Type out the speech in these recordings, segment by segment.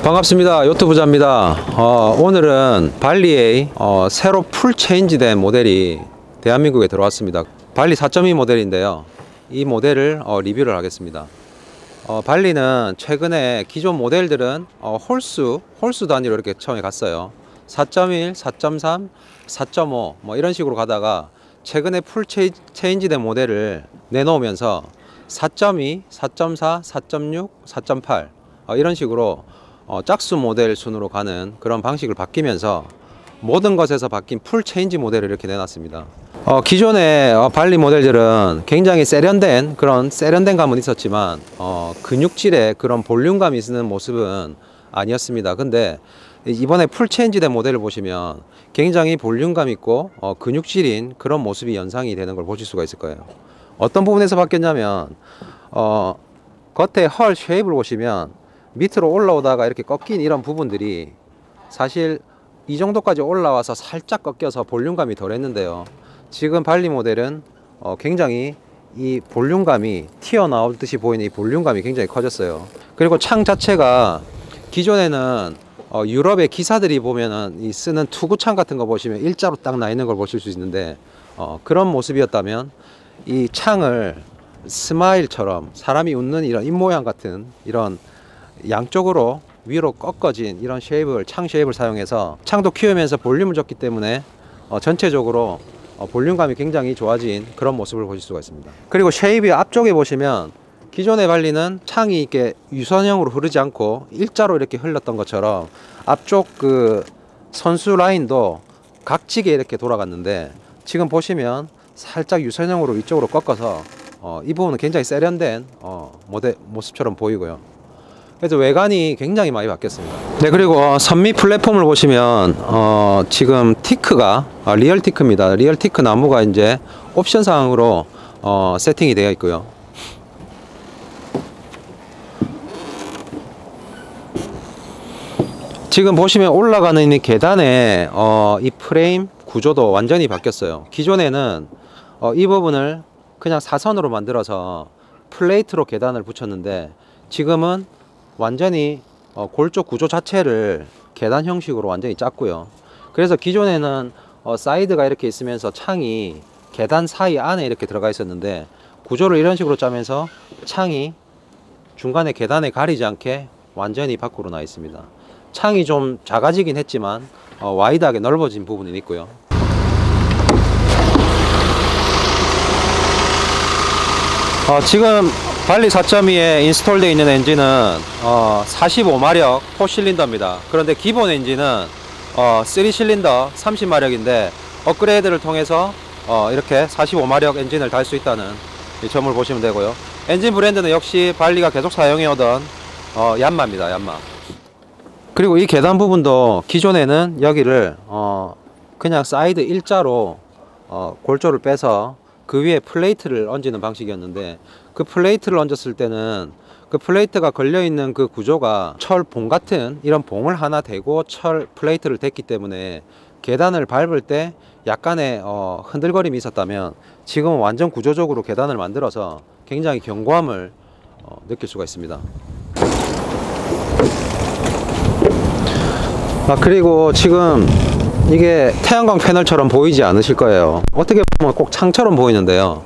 반갑습니다. 요트부자입니다. 오늘은 발리의 새로 풀 체인지된 모델이 대한민국에 들어왔습니다. 발리 4.2 모델인데요. 이 모델을 리뷰를 하겠습니다. 발리는 최근에 기존 모델들은 홀수 단위로 이렇게 처음에 갔어요. 4.1, 4.3, 4.5 뭐 이런 식으로 가다가 최근에 풀 체인지된 모델을 내놓으면서 4.2, 4.4, 4.6, 4.8 이런 식으로 짝수 모델 순으로 가는 그런 방식을 바뀌면서 모든 것에서 바뀐 풀 체인지 모델을 이렇게 내놨습니다. 기존의 발리 모델들은 굉장히 세련된 감은 있었지만 근육질의 그런 볼륨감이 있는 모습은 아니었습니다. 근데 이번에 풀 체인지된 모델을 보시면 굉장히 볼륨감 있고 근육질인 그런 모습이 연상이 되는 걸 보실 수가 있을 거예요. 어떤 부분에서 바뀌었냐면 겉에 헐 쉐입을 보시면 밑으로 올라오다가 이렇게 꺾인 이런 부분들이 사실 이 정도까지 올라와서 살짝 꺾여서 볼륨감이 덜했는데요. 지금 발리 모델은 굉장히 이 볼륨감이 튀어나올 듯이 보이는 이 볼륨감이 굉장히 커졌어요. 그리고 창 자체가 기존에는 유럽의 기사들이 보면은 이 쓰는 투구창 같은 거 보시면 일자로 딱 나 있는 걸 보실 수 있는데 그런 모습이었다면 이 창을 스마일처럼 사람이 웃는 이런 입모양 같은 이런 양쪽으로 위로 꺾어진 이런 창 쉐입을 사용해서 창도 키우면서 볼륨을 줬기 때문에 전체적으로 볼륨감이 굉장히 좋아진 그런 모습을 보실 수가 있습니다. 그리고 쉐입이 앞쪽에 보시면 기존의 발리는 창이 이렇게 유선형으로 흐르지 않고 일자로 이렇게 흘렀던 것처럼 앞쪽 그 선수 라인도 각지게 이렇게 돌아갔는데 지금 보시면 살짝 유선형으로 위쪽으로 꺾어서 이 부분은 굉장히 세련된 모습처럼 보이고요. 그래서 외관이 굉장히 많이 바뀌었습니다. 네, 그리고 선미 플랫폼을 보시면 지금 티크가 리얼 티크입니다. 리얼 티크 나무가 이제 옵션 사항으로 세팅이 되어 있고요. 지금 보시면 올라가는 이 계단에 이 프레임 구조도 완전히 바뀌었어요. 기존에는 이 부분을 그냥 사선으로 만들어서 플레이트로 계단을 붙였는데 지금은 완전히 골조 구조 자체를 계단 형식으로 완전히 짰고요. 그래서 기존에는 사이드가 이렇게 있으면서 창이 계단 사이 안에 이렇게 들어가 있었는데 구조를 이런 식으로 짜면서 창이 중간에 계단에 가리지 않게 완전히 밖으로 나 있습니다. 창이 좀 작아지긴 했지만 와이드하게 넓어진 부분이 있고요. 지금 발리 4.2에 인스톨되어 있는 엔진은 45마력 4실린더입니다. 그런데 기본 엔진은 3실린더 30마력인데 업그레이드를 통해서 이렇게 45마력 엔진을 달 수 있다는 이 점을 보시면 되고요. 엔진 브랜드는 역시 발리가 계속 사용해오던 얀마입니다. 얀마. 그리고 이 계단 부분도 기존에는 여기를 그냥 사이드 일자로 골조를 빼서 그 위에 플레이트를 얹는 방식이었는데 그 플레이트를 얹었을 때는 그 플레이트가 걸려있는 그 구조가 철 봉 같은 이런 봉을 하나 대고 철 플레이트를 댔기 때문에 계단을 밟을 때 약간의 흔들거림이 있었다면 지금은 완전 구조적으로 계단을 만들어서 굉장히 견고함을 느낄 수가 있습니다. 그리고 지금 이게 태양광 패널처럼 보이지 않으실 거예요. 어떻게 보면 꼭 창처럼 보이는데요.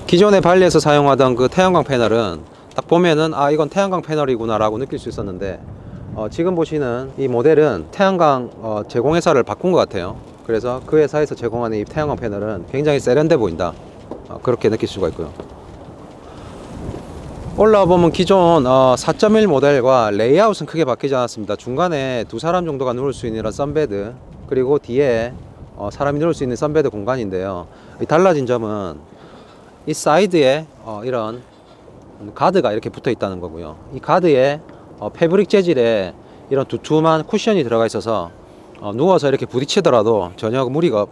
기존의 발리에서 사용하던 그 태양광 패널은 딱 보면은 이건 태양광 패널이구나 라고 느낄 수 있었는데 지금 보시는 이 모델은 태양광 제공회사를 바꾼 것 같아요. 그래서 그 회사에서 제공하는 이 태양광 패널은 굉장히 세련돼 보인다, 그렇게 느낄 수가 있고요. 올라와 보면 기존 4.1 모델과 레이아웃은 크게 바뀌지 않았습니다. 중간에 두 사람 정도가 누울 수 있는 이런 선베드, 그리고 뒤에 사람이 누울 수 있는 선베드 공간인데요. 달라진 점은 이 사이드에 이런 가드가 이렇게 붙어 있다는 거고요. 이 가드에 패브릭 재질의 이런 두툼한 쿠션이 들어가 있어서 누워서 이렇게 부딪히더라도 전혀 무리가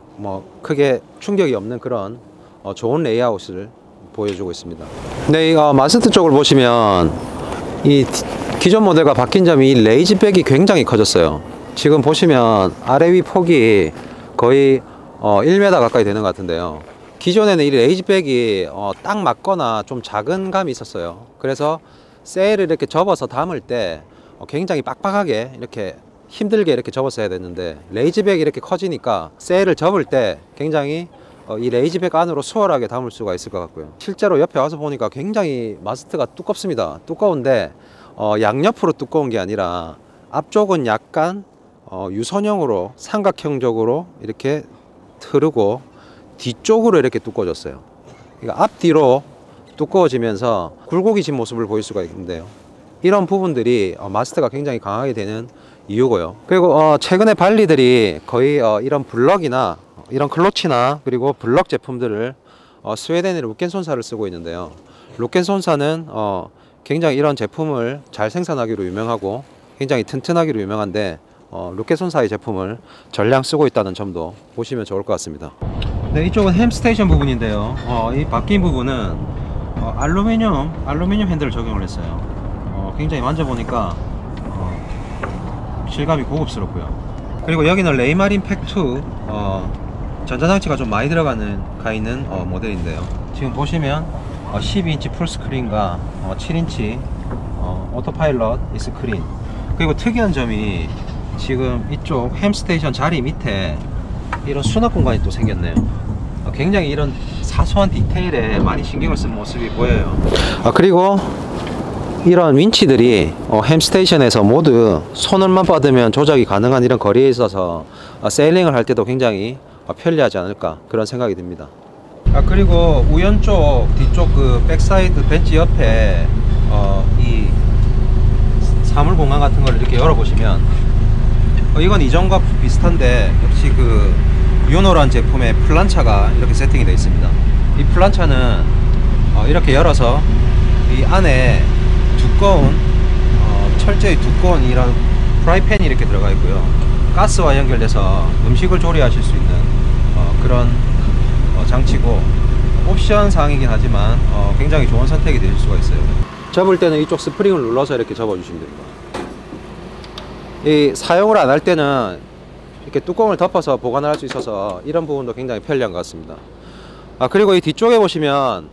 크게 충격이 없는 그런 좋은 레이아웃을 보여주고 있습니다. 네, 이 마스트 쪽을 보시면 이 기존 모델과 바뀐 점이 이 레이지백이 굉장히 커졌어요. 지금 보시면 아래 위 폭이 거의 1m 가까이 되는 것 같은데요. 기존에는 이 레이지백이 딱 맞거나 좀 작은 감이 있었어요. 그래서 셀을 이렇게 접어서 담을 때 굉장히 빡빡하게 이렇게 힘들게 이렇게 접었어야 됐는데, 레이즈백이 이렇게 커지니까 셀을 접을 때 굉장히 이 레이즈백 안으로 수월하게 담을 수가 있을 것 같고요. 실제로 옆에 와서 보니까 굉장히 마스트가 두껍습니다. 두꺼운데 양옆으로 두꺼운 게 아니라 앞쪽은 약간 유선형으로 삼각형적으로 이렇게 흐르고 뒤쪽으로 이렇게 두꺼워졌어요. 그러니까 앞뒤로 두꺼워지면서 굴곡이 진 모습을 보일 수가 있는데요. 이런 부분들이 마스트가 굉장히 강하게 되는 이유고요. 그리고 최근에 발리들이 거의 이런 블럭이나 이런 클러치나 그리고 블럭 제품들을 스웨덴의 루켄손사를 쓰고 있는데요. 루켄손사는 굉장히 이런 제품을 잘 생산하기로 유명하고 굉장히 튼튼하기로 유명한데, 루켄손사의 제품을 전량 쓰고 있다는 점도 보시면 좋을 것 같습니다. 네, 이쪽은 햄스테이션 부분인데요. 이 바뀐 부분은 알루미늄 핸들을 적용을 했어요. 굉장히 만져보니까 실감이 고급스럽고요. 그리고 여기는 레이마린 팩2 전자장치가 좀 많이 가 있는 모델인데요. 지금 보시면 12인치 풀스크린과 7인치 오토파일럿 이 스크린, 그리고 특이한 점이 지금 이쪽 햄스테이션 자리 밑에 이런 수납 공간이 또 생겼네요. 굉장히 이런 사소한 디테일에 많이 신경을 쓴 모습이 보여요. 그리고 이런 윈치들이 햄스테이션에서 모두 손을만 뻗으면 조작이 가능한 이런 거리에 있어서 세일링을 할 때도 굉장히 편리하지 않을까, 그런 생각이 듭니다. 그리고 우연 쪽 뒤쪽 그 백사이드 벤치 옆에 이 사물 공간 같은 걸 이렇게 열어보시면 이건 이전과 비슷한데, 역시 그 유노란 제품의 플란차가 이렇게 세팅이 되어 있습니다. 이 플란차는 이렇게 열어서 이 안에 두꺼운 철저히 두꺼운 이런 프라이팬이 이렇게 들어가 있고요. 가스와 연결돼서 음식을 조리하실 수 있는 그런 장치고, 옵션 사항이긴 하지만 굉장히 좋은 선택이 되실 수가 있어요. 접을 때는 이쪽 스프링을 눌러서 이렇게 접어 주시면 됩니다. 이 사용을 안 할 때는 이렇게 뚜껑을 덮어서 보관을 할 수 있어서 이런 부분도 굉장히 편리한 것 같습니다. 그리고 이 뒤쪽에 보시면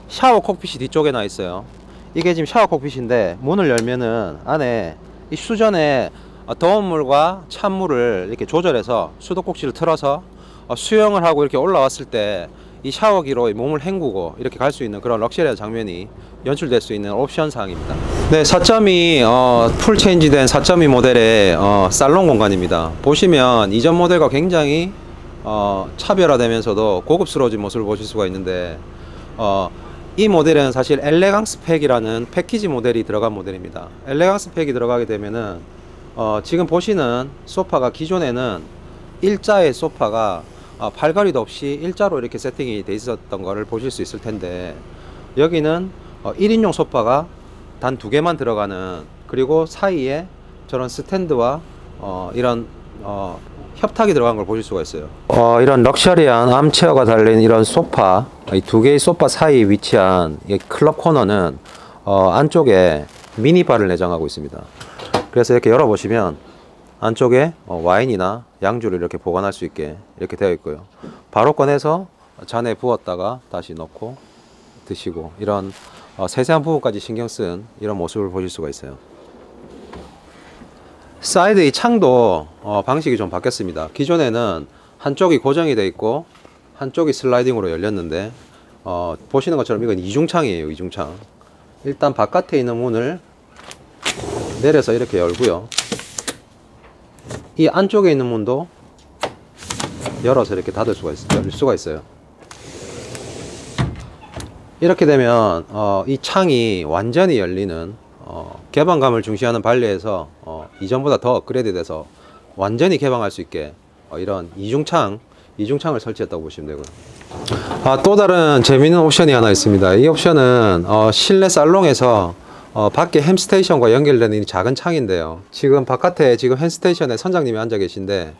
샤워 콕핏이 뒤쪽에 나 있어요. 이게 지금 샤워 콕핏인데, 문을 열면은 안에 이 수전에 더운 물과 찬물을 이렇게 조절해서 수도꼭지를 틀어서 수영을 하고 이렇게 올라왔을 때 이 샤워기로 몸을 헹구고 이렇게 갈 수 있는 그런 럭셔리한 장면이 연출될 수 있는 옵션 사항입니다. 네, 4.2 풀 체인지된 4.2 모델의 살롱 공간입니다. 보시면 이전 모델과 굉장히 차별화되면서도 고급스러워진 모습을 보실 수가 있는데, 이 모델은 사실 엘레강스 팩이라는 패키지 모델이 들어간 모델입니다. 엘레강스 팩이 들어가게 되면은 지금 보시는 소파가 기존에는 일자의 소파가 팔걸이도 없이 일자로 이렇게 세팅이 돼 있었던 거를 보실 수 있을 텐데, 여기는 1인용 소파가 단 2개만 들어가는, 그리고 사이에 저런 스탠드와 이런 협탁이 들어간 걸 보실 수가 있어요. 이런 럭셔리한 암체어가 달린 이런 소파, 이 2개의 소파 사이에 위치한 이 클럽 코너는 안쪽에 미니바를 내장하고 있습니다. 그래서 이렇게 열어보시면 안쪽에 와인이나 양주를 이렇게 보관할 수 있게 이렇게 되어 있고요. 바로 꺼내서 잔에 부었다가 다시 넣고 드시고, 이런 세세한 부분까지 신경 쓴 이런 모습을 보실 수가 있어요. 사이드 이 창도 방식이 좀 바뀌었습니다. 기존에는 한쪽이 고정이 되어 있고 한쪽이 슬라이딩으로 열렸는데, 보시는 것처럼 이건 이중창이에요. 이중창. 일단 바깥에 있는 문을 내려서 이렇게 열고요. 이 안쪽에 있는 문도 열어서 이렇게 닫을 수가 있어요. 이렇게 되면 이 창이 완전히 열리는, 개방감을 중시하는 발리에서 이전보다 더 업그레이드 돼서 완전히 개방할 수 있게 이런 이중창을 설치했다고 보시면 되고요. 또 다른 재미있는 옵션이 하나 있습니다. 이 옵션은 실내 살롱에서 밖에 햄스테이션과 연결되는 이 작은 창인데요. 지금 바깥에 지금 햄스테이션에 선장님이 앉아 계신데,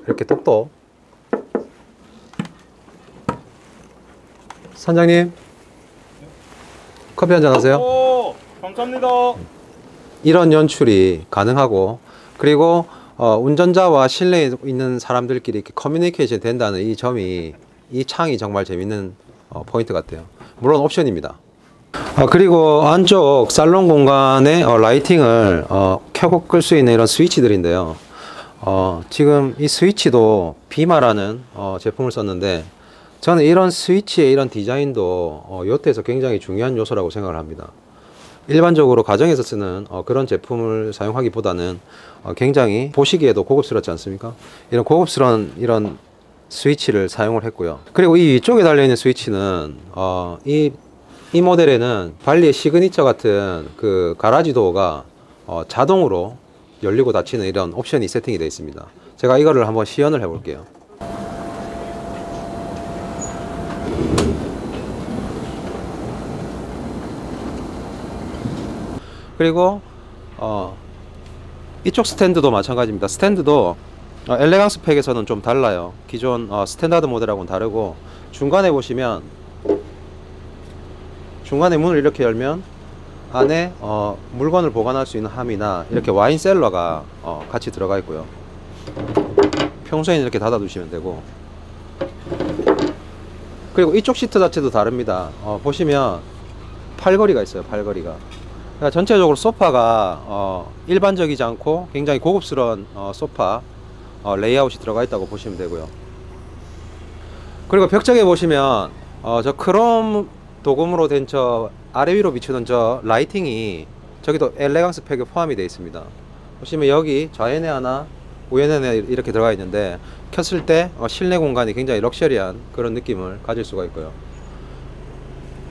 이렇게 똑똑. 선장님, 커피 한잔 하세요. 오, 감사합니다. 이런 연출이 가능하고, 그리고 운전자와 실내에 있는 사람들끼리 이렇게 커뮤니케이션 된다는 이 점이, 이 창이 정말 재밌는 포인트 같아요. 물론 옵션입니다. 그리고 안쪽 살롱 공간에 라이팅을 켜고 끌 수 있는 이런 스위치들인데요. 지금 이 스위치도 비마라는 제품을 썼는데, 저는 이런 스위치의 이런 디자인도 요트에서 굉장히 중요한 요소라고 생각을 합니다. 일반적으로 가정에서 쓰는 그런 제품을 사용하기보다는 굉장히 보시기에도 고급스럽지 않습니까? 이런 고급스러운 이런 스위치를 사용을 했고요. 그리고 이 위쪽에 달려있는 스위치는 이 모델에는 발리의 시그니처 같은 그 가라지 도어가 자동으로 열리고 닫히는 이런 옵션이 세팅이 되어 있습니다. 제가 이거를 한번 시연을 해 볼게요. 그리고 이쪽 스탠드도 마찬가지입니다. 스탠드도 엘레강스 팩에서는 좀 달라요. 기존 스탠다드 모델하고는 다르고, 중간에 보시면 중간에 문을 이렇게 열면 안에 물건을 보관할 수 있는 함이나 이렇게 와인 셀러가 같이 들어가 있고요. 평소에는 이렇게 닫아 두시면 되고, 그리고 이쪽 시트 자체도 다릅니다. 보시면 팔걸이가 있어요. 팔걸이가. 그러니까 전체적으로 소파가 일반적이지 않고 굉장히 고급스러운 소파 레이아웃이 들어가 있다고 보시면 되고요. 그리고 벽쪽에 보시면 저 크롬 도금으로 된 저 아래 위로 비추는 저 라이팅이 저기도 엘레강스 팩에 포함이 되어 있습니다. 보시면 여기 좌연에 하나 우연에 하나 이렇게 들어가 있는데, 켰을 때 실내 공간이 굉장히 럭셔리한 그런 느낌을 가질 수가 있고요.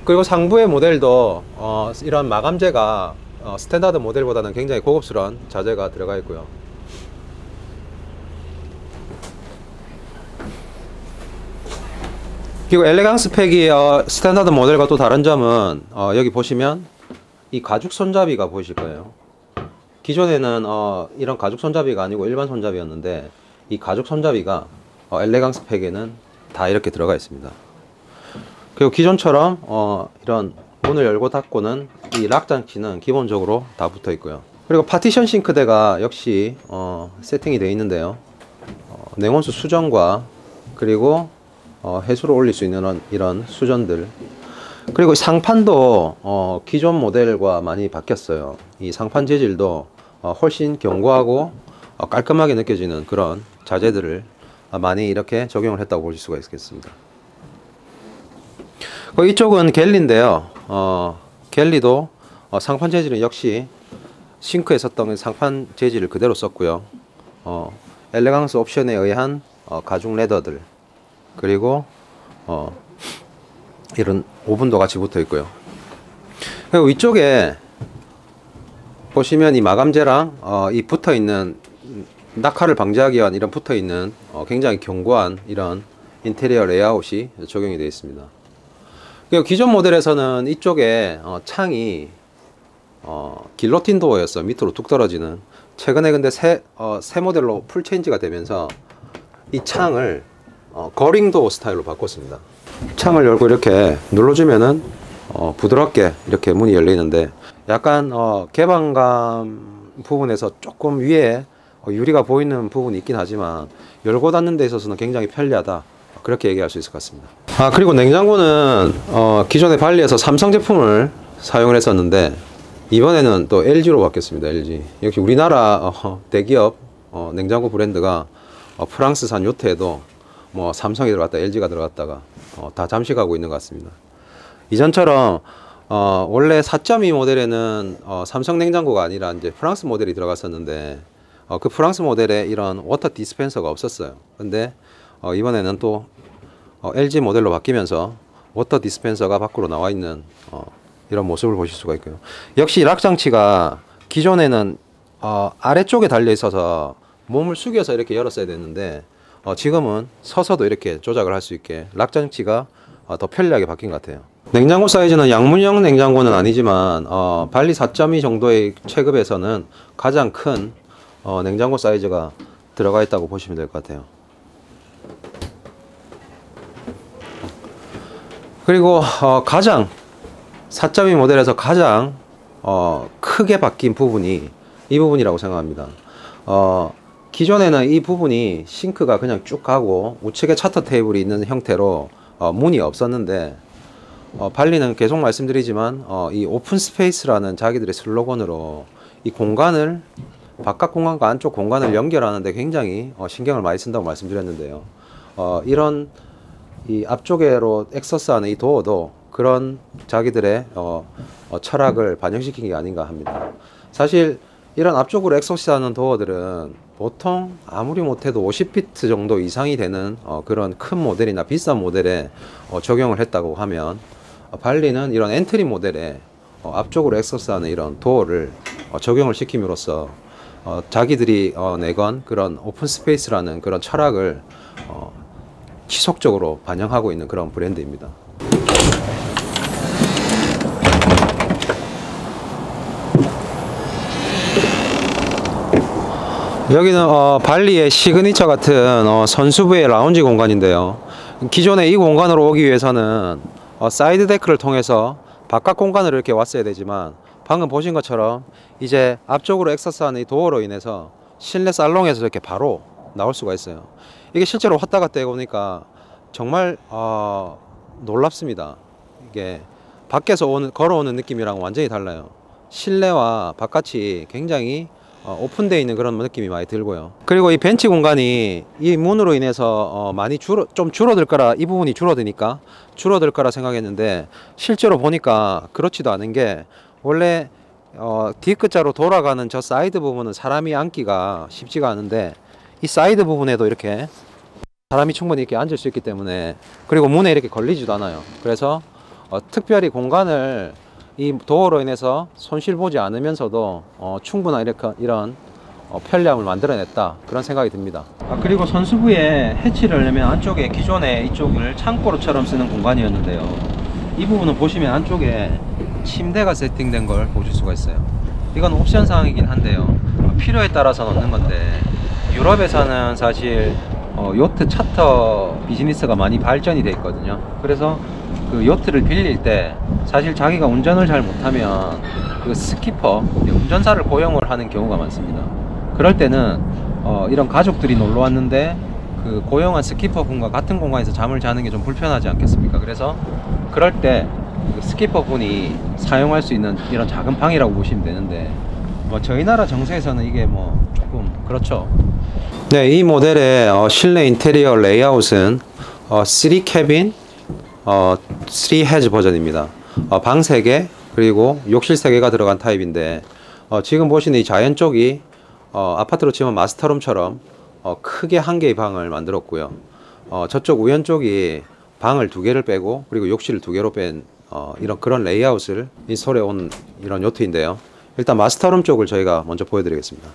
그리고 상부의 모델도 이런 마감재가 스탠다드 모델보다는 굉장히 고급스러운 자재가 들어가 있고요. 그리고 엘레강스 팩이 스탠다드 모델과 또 다른 점은 여기 보시면 이 가죽 손잡이가 보이실 거예요. 기존에는 이런 가죽 손잡이가 아니고 일반 손잡이였는데, 이 가죽 손잡이가 엘레강스 팩에는 다 이렇게 들어가 있습니다. 그리고 기존처럼 이런 문을 열고 닫고는 이 락 장치는 기본적으로 다 붙어 있고요. 그리고 파티션 싱크대가 역시 세팅이 되어 있는데요. 냉온수 수전과 그리고 해수를 올릴 수 있는 이런 수전들, 그리고 상판도 기존 모델과 많이 바뀌었어요. 이 상판 재질도 훨씬 견고하고 깔끔하게 느껴지는 그런 자재들을 많이 이렇게 적용을 했다고 볼 수가 있겠습니다. 이쪽은 갤리인데요. 갤리도 상판 재질은 역시 싱크에 썼던 상판 재질을 그대로 썼고요. 엘레강스 옵션에 의한 가죽 레더들, 그리고 이런 오븐도 같이 붙어 있고요. 그리고 위쪽에 보시면 이 마감재랑 이 붙어 있는 낙하를 방지하기 위한 이런 붙어 있는 굉장히 견고한 이런 인테리어 레이아웃이 적용이 되어 있습니다. 그리고 기존 모델에서는 이쪽에 창이 길로틴 도어였어. 밑으로 뚝 떨어지는. 최근에 근데 새 모델로 풀 체인지가 되면서 이 창을 거링 도어 스타일로 바꿨습니다. 창을 열고 이렇게 눌러주면은 부드럽게 이렇게 문이 열리는데, 약간 개방감 부분에서 조금 위에 유리가 보이는 부분이 있긴 하지만 열고 닫는 데 있어서는 굉장히 편리하다, 그렇게 얘기할 수 있을 것 같습니다. 그리고 냉장고는 기존에 발리에서 삼성 제품을 사용을 했었는데, 이번에는 또 LG로 바뀌었습니다. LG. 역시 우리나라 대기업 냉장고 브랜드가 프랑스산 요트에도 뭐 삼성이 들어갔다 LG가 들어갔다가 다 잠식하고 있는 것 같습니다. 이전처럼 원래 4.2 모델에는 삼성 냉장고가 아니라 이제 프랑스 모델이 들어갔었는데, 그 프랑스 모델에 이런 워터 디스펜서가 없었어요. 근데 이번에는 또 LG 모델로 바뀌면서 워터 디스펜서가 밖으로 나와 있는 이런 모습을 보실 수가 있고요. 역시 락 장치가 기존에는 아래쪽에 달려 있어서 몸을 숙여서 이렇게 열었어야 됐는데, 지금은 서서도 이렇게 조작을 할 수 있게 락 장치가 더 편리하게 바뀐 것 같아요. 냉장고 사이즈는 양문형 냉장고는 아니지만 발리 4.2 정도의 체급에서는 가장 큰 냉장고 사이즈가 들어가 있다고 보시면 될 것 같아요. 그리고 가장 4.2 모델에서 가장 크게 바뀐 부분이 이 부분이라고 생각합니다. 기존에는 이 부분이 싱크가 그냥 쭉 가고 우측에 차터 테이블이 있는 형태로 문이 없었는데, 발리는 계속 말씀드리지만 이 오픈 스페이스라는 자기들의 슬로건으로 이 공간을 바깥 공간과 안쪽 공간을 연결하는데 굉장히 신경을 많이 쓴다고 말씀드렸는데요. 이런 이 앞쪽으로 액서스하는 이 도어도 그런 자기들의 철학을 반영시킨 게 아닌가 합니다. 사실 이런 앞쪽으로 액서스하는 도어들은 보통 아무리 못해도 50피트 정도 이상이 되는 그런 큰 모델이나 비싼 모델에 적용을 했다고 하면, 발리는 이런 엔트리 모델에 앞쪽으로 액서스하는 이런 도어를 적용을 시킴으로써 자기들이 내건 그런 오픈 스페이스라는 그런 철학을 지속적으로 반영하고 있는 그런 브랜드입니다. 여기는 발리의 시그니처 같은 선수부의 라운지 공간인데요. 기존에 이 공간으로 오기 위해서는 사이드 데크를 통해서 바깥 공간으로 이렇게 왔어야 되지만, 방금 보신 것처럼 이제 앞쪽으로 액서스하는 이 도어로 인해서 실내 살롱에서 이렇게 바로 나올 수가 있어요. 이게 실제로 왔다 갔다 해보니까 정말 놀랍습니다. 이게 밖에서 걸어오는 느낌이랑 완전히 달라요. 실내와 바깥이 굉장히 오픈되어 있는 그런 느낌이 많이 들고요. 그리고 이 벤치 공간이 이 문으로 인해서 많이 좀 줄어들 거라, 이 부분이 줄어드니까 줄어들 거라 생각했는데, 실제로 보니까 그렇지도 않은 게, 원래 D끝자로 돌아가는 저 사이드 부분은 사람이 앉기가 쉽지가 않은데, 이 사이드 부분에도 이렇게 사람이 충분히 이렇게 앉을 수 있기 때문에, 그리고 문에 이렇게 걸리지도 않아요. 그래서 특별히 공간을 이 도어로 인해서 손실 보지 않으면서도 충분한 이런 편리함을 만들어냈다, 그런 생각이 듭니다. 그리고 선수부에 해치를 하려면 안쪽에 기존에 이쪽을 창고로처럼 쓰는 공간이었는데요. 이 부분은 보시면 안쪽에 침대가 세팅된 걸 보실 수가 있어요. 이건 옵션 사항이긴 한데요, 필요에 따라서 넣는 건데, 유럽에서는 사실 요트 차터 비즈니스가 많이 발전이 돼 있거든요. 그래서 그 요트를 빌릴 때 사실 자기가 운전을 잘 못하면 그 스키퍼, 운전사를 고용을 하는 경우가 많습니다. 그럴 때는 이런 가족들이 놀러 왔는데 그 고용한 스키퍼 분과 같은 공간에서 잠을 자는 게 좀 불편하지 않겠습니까? 그래서 그럴 때 그 스키퍼 분이 사용할 수 있는 이런 작은 방이라고 보시면 되는데, 저희 나라 정세에서는 이게 조금 그렇죠. 네, 이 모델의 실내 인테리어 레이아웃은 3 캐빈 3 헤즈 버전입니다. 방 3개 그리고 욕실 3개가 들어간 타입인데, 지금 보시는 이 자연 쪽이 아파트로 치면 마스터룸처럼 크게 1개의 방을 만들었고요. 저쪽 우연 쪽이 방을 2개를 빼고 그리고 욕실을 2개로 뺀 그런 레이아웃을 인스톨해 온 이런 요트인데요. 일단 마스터룸 쪽을 저희가 먼저 보여드리겠습니다.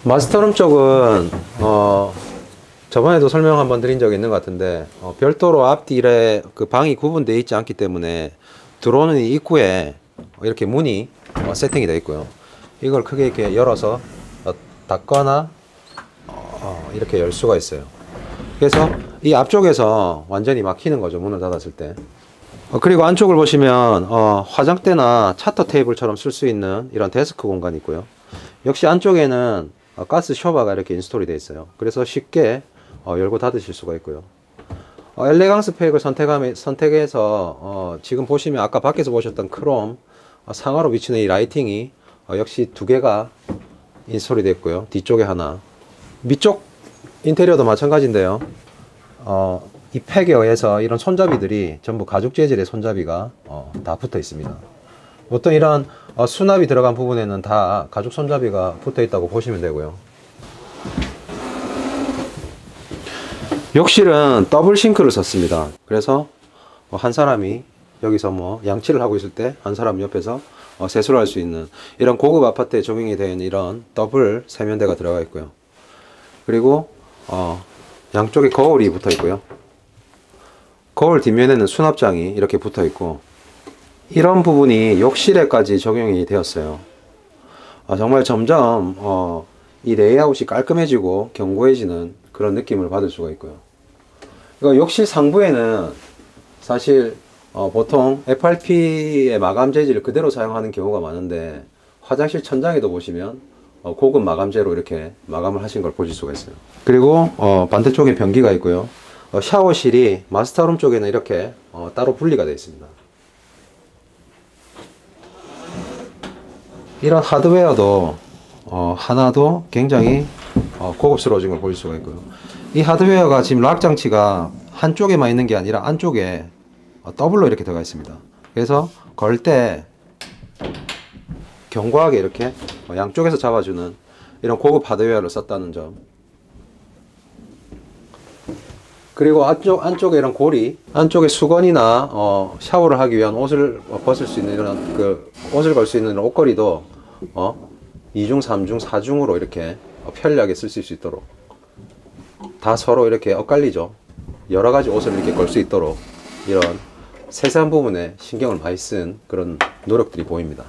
마스터룸 쪽은 저번에도 설명 한번 드린 적이 있는 것 같은데, 별도로 앞뒤에 그 방이 구분되어 있지 않기 때문에 들어오는 이 입구에 이렇게 문이 세팅이 되어 있고요. 이걸 크게 이렇게 열어서 닫거나 이렇게 열 수가 있어요. 그래서 이 앞쪽에서 완전히 막히는 거죠, 문을 닫았을 때. 그리고 안쪽을 보시면 화장대나 차터 테이블처럼 쓸 수 있는 이런 데스크 공간이 있고요. 역시 안쪽에는 가스 쇼바가 이렇게 인스톨이 되어 있어요. 그래서 쉽게 열고 닫으실 수가 있고요. 엘레강스 팩을 선택해서 지금 보시면 아까 밖에서 보셨던 크롬 상하로 비치는 이 라이팅이 역시 2개가 인스톨이 되어 있고요. 뒤쪽에 하나, 밑쪽 인테리어도 마찬가지인데요. 이 팩에 의해서 이런 손잡이들이 전부 가죽 재질의 손잡이가 다 붙어 있습니다. 보통 이런 수납이 들어간 부분에는 다 가죽 손잡이가 붙어 있다고 보시면 되고요. 욕실은 더블 싱크를 썼습니다. 그래서 한 사람이 여기서 양치를 하고 있을 때 한 사람 옆에서 세수를 할 수 있는 이런 고급 아파트에 적용이 되어 있는 이런 더블 세면대가 들어가 있고요. 그리고 양쪽에 거울이 붙어 있고요. 거울 뒷면에는 수납장이 이렇게 붙어 있고, 이런 부분이 욕실에까지 적용이 되었어요. 정말 점점 이 레이아웃이 깔끔해지고 견고해지는 그런 느낌을 받을 수가 있고요. 욕실 상부에는 사실 보통 FRP의 마감 재질을 그대로 사용하는 경우가 많은데, 화장실 천장에도 보시면 고급 마감재로 이렇게 마감을 하신 걸 보실 수가 있어요. 그리고 반대쪽에 변기가 있고요. 샤워실이 마스터룸 쪽에는 이렇게 따로 분리가 되어 있습니다. 이런 하드웨어도 하나도 굉장히 고급스러워진 걸 보실 수가 있고요. 이 하드웨어가 지금 락 장치가 한쪽에만 있는 게 아니라 안쪽에 더블로 이렇게 들어가 있습니다. 그래서 걸 때 견고하게 이렇게 양쪽에서 잡아주는 이런 고급 하드웨어를 썼다는 점. 그리고 안쪽에 이런 고리, 안쪽에 수건이나 샤워를 하기 위한 옷을 벗을 수 있는 이런 옷을 걸 수 있는 옷걸이도 2중, 3중, 4중으로 이렇게 편리하게 쓸 수 있도록 다 서로 이렇게 엇갈리죠. 여러 가지 옷을 이렇게 걸 수 있도록 이런 세세한 부분에 신경을 많이 쓴 그런 노력들이 보입니다.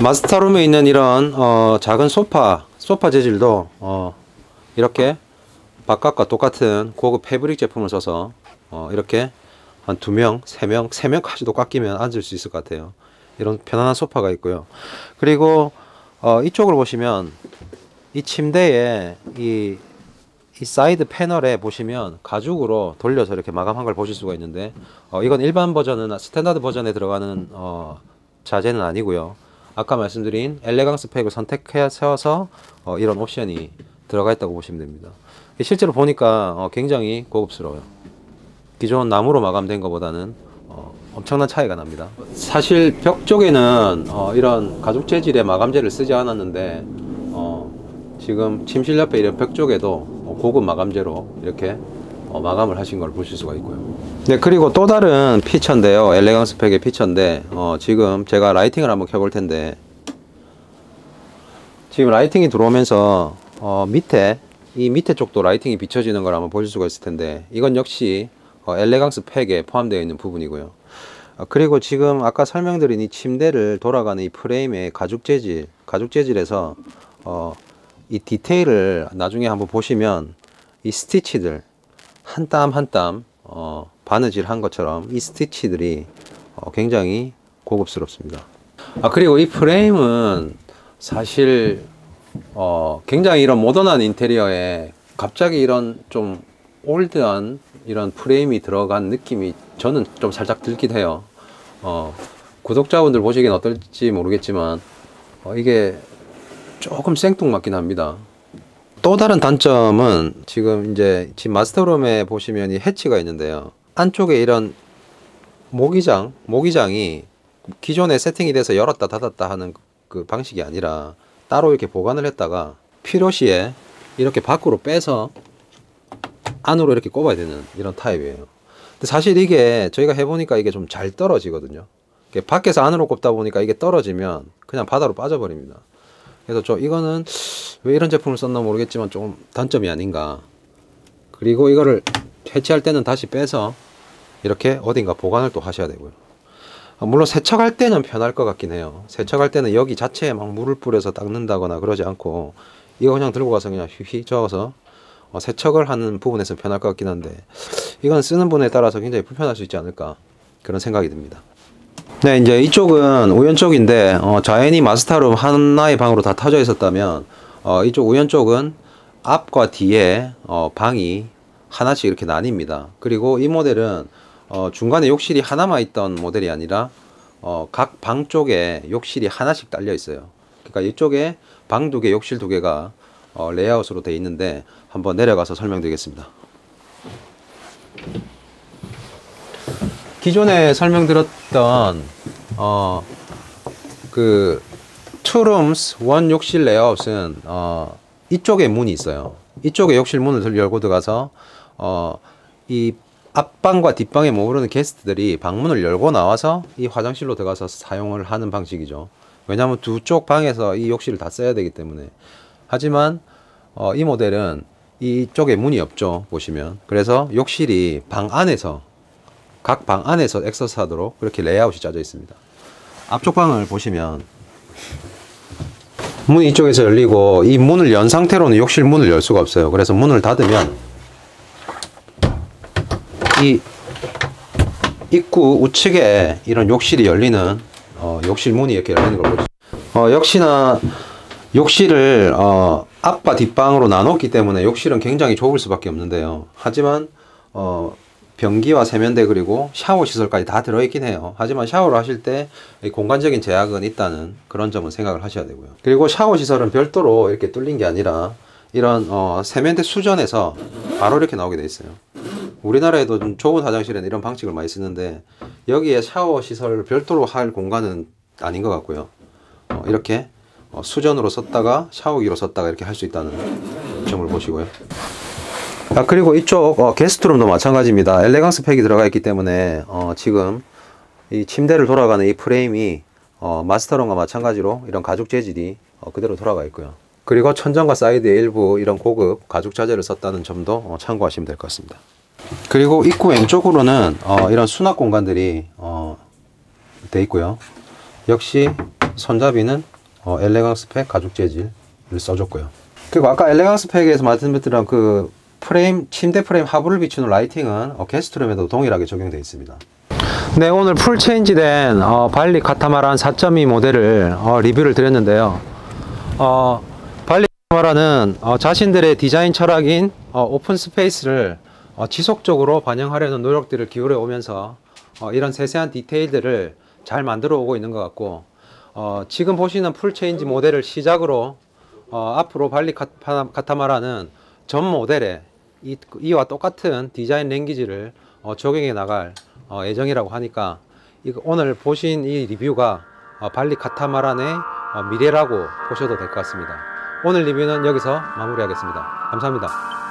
마스터룸에 있는 이런 작은 소파 재질도 이렇게 바깥과 똑같은 고급 패브릭 제품을 써서 이렇게 한 2명, 3명, 3명까지도 꽉 끼면 앉을 수 있을 것 같아요. 이런 편안한 소파가 있고요. 그리고 이쪽을 보시면 이 침대에 이 사이드 패널에 보시면 가죽으로 돌려서 이렇게 마감한 걸 보실 수가 있는데 이건 일반 버전은 스탠다드 버전에 들어가는 자재는 아니고요. 아까 말씀드린 엘레강스 팩을 선택해서 이런 옵션이 들어가 있다고 보시면 됩니다. 실제로 보니까 굉장히 고급스러워요. 기존 나무로 마감된 것보다는 엄청난 차이가 납니다. 사실 벽 쪽에는 이런 가죽 재질의 마감재를 쓰지 않았는데 지금 침실 옆에 이런 벽 쪽에도 고급 마감재로 이렇게 마감을 하신 걸 보실 수가 있고요. 네, 그리고 또 다른 피처인데요. 엘레강스 팩의 피처인데 지금 제가 라이팅을 한번 켜볼 텐데 지금 라이팅이 들어오면서 이 밑에 쪽도 라이팅이 비춰지는 걸 한번 보실 수가 있을 텐데 이건 역시 엘레강스 팩에 포함되어 있는 부분이고요. 그리고 지금 아까 설명드린 이 침대를 돌아가는 이 프레임의 가죽 재질에서 이 디테일을 나중에 한번 보시면 이 스티치들 한 땀 한 땀 바느질 한 것처럼 이 스티치들이 굉장히 고급스럽습니다. 그리고 이 프레임은 사실 굉장히 이런 모던한 인테리어에 갑자기 이런 좀 올드한 이런 프레임이 들어간 느낌이 저는 좀 살짝 들긴 해요. 구독자분들 보시기엔 어떨지 모르겠지만 이게 조금 생뚱맞긴 합니다. 또 다른 단점은 지금 집 마스터룸에 보시면 이 해치가 있는데요. 안쪽에 이런 모기장이 기존에 세팅이 돼서 열었다 닫았다 하는 그 방식이 아니라 따로 이렇게 보관을 했다가 필요시에 이렇게 밖으로 빼서 안으로 이렇게 꼽아야 되는 이런 타입이에요. 근데 사실 이게 저희가 해보니까 이게 좀 잘 떨어지거든요. 밖에서 안으로 꼽다 보니까 이게 떨어지면 그냥 바다로 빠져버립니다. 그래서 이거는 왜 이런 제품을 썼나 모르겠지만 좀 단점이 아닌가. 그리고 이거를 해체할 때는 다시 빼서 이렇게 어딘가 보관을 또 하셔야 되고요. 물론 세척할 때는 편할 것 같긴 해요. 세척할 때는 여기 자체에 막 물을 뿌려서 닦는다거나 그러지 않고 이거 그냥 들고 가서 그냥 휘휘 저어서 세척을 하는 부분에서 편할 것 같긴 한데 이건 쓰는 분에 따라서 굉장히 불편할 수 있지 않을까 그런 생각이 듭니다. 네, 이제 이쪽은 우연 쪽인데 자연히 마스터룸 하나의 방으로 다 터져 있었다면 이쪽 우연 쪽은 앞과 뒤에 방이 하나씩 이렇게 나뉩니다. 그리고 이 모델은 중간에 욕실이 하나만 있던 모델이 아니라 각 방 쪽에 욕실이 하나씩 딸려 있어요. 그러니까 이쪽에 방 2개, 욕실 2개가 레이아웃으로 되어 있는데 한번 내려가서 설명드리겠습니다. 기존에 설명드렸던 그 투룸스 원 욕실 레이아웃은 이쪽에 문이 있어요. 이쪽에 욕실 문을 열고 들어가서 이 앞방과 뒷방에 머무르는 게스트들이 방문을 열고 나와서 이 화장실로 들어가서 사용을 하는 방식이죠. 왜냐하면 두 쪽 방에서 이 욕실을 다 써야 되기 때문에. 하지만 이 모델은 이쪽에 문이 없죠. 보시면. 그래서 욕실이 방 안에서 각 방 안에서 액세스하도록 그렇게 레이아웃이 짜져 있습니다. 앞쪽 방을 보시면 문이 이쪽에서 열리고 이 문을 연 상태로는 욕실 문을 열 수가 없어요. 그래서 문을 닫으면 이 입구 우측에 이런 욕실이 열리는 욕실 문이 이렇게 열리는 걸 보죠. 역시나 욕실을 앞과 뒷방으로 나눴기 때문에 욕실은 굉장히 좁을 수밖에 없는데요. 하지만 변기와 세면대 그리고 샤워 시설까지 다 들어있긴 해요. 하지만 샤워를 하실 때 공간적인 제약은 있다는 그런 점은 생각을 하셔야 되고요. 그리고 샤워 시설은 별도로 이렇게 뚫린 게 아니라 이런 세면대 수전에서 바로 이렇게 나오게 돼 있어요. 우리나라에도 좀 좁은 화장실에는 이런 방식을 많이 쓰는데 여기에 샤워 시설을 별도로 할 공간은 아닌 것 같고요. 이렇게 수전으로 썼다가 샤워기로 썼다가 이렇게 할 수 있다는 점을 보시고요. 그리고 이쪽 게스트룸도 마찬가지입니다. 엘레강스 팩이 들어가 있기 때문에 지금 이 침대를 돌아가는 이 프레임이 마스터룸과 마찬가지로 이런 가죽 재질이 그대로 돌아가 있고요. 그리고 천장과 사이드에 일부 이런 고급 가죽 자재를 썼다는 점도 참고하시면 될 것 같습니다. 그리고 입구 왼쪽으로는 이런 수납 공간들이 돼 있고요. 역시 손잡이는 엘레강스 팩 가죽 재질을 써줬고요. 그리고 아까 엘레강스 팩에서 말씀드렸던 그 프레임, 침대 프레임 하부를 비추는 라이팅은 게스트룸에도 동일하게 적용되어 있습니다. 네, 오늘 풀 체인지된 발리 카타마란 4.2 모델을 리뷰를 드렸는데요. 발리 카타마란은 자신들의 디자인 철학인 오픈 스페이스를 지속적으로 반영하려는 노력들을 기울여 오면서 이런 세세한 디테일들을 잘 만들어 오고 있는 것 같고, 지금 보시는 풀 체인지 모델을 시작으로 앞으로 발리 카타마란은 전 모델에 이와 똑같은 디자인 랭귀지를 적용해 나갈 예정이라고 하니까 오늘 보신 이 리뷰가 발리 카타마란의 미래라고 보셔도 될 것 같습니다. 오늘 리뷰는 여기서 마무리하겠습니다. 감사합니다.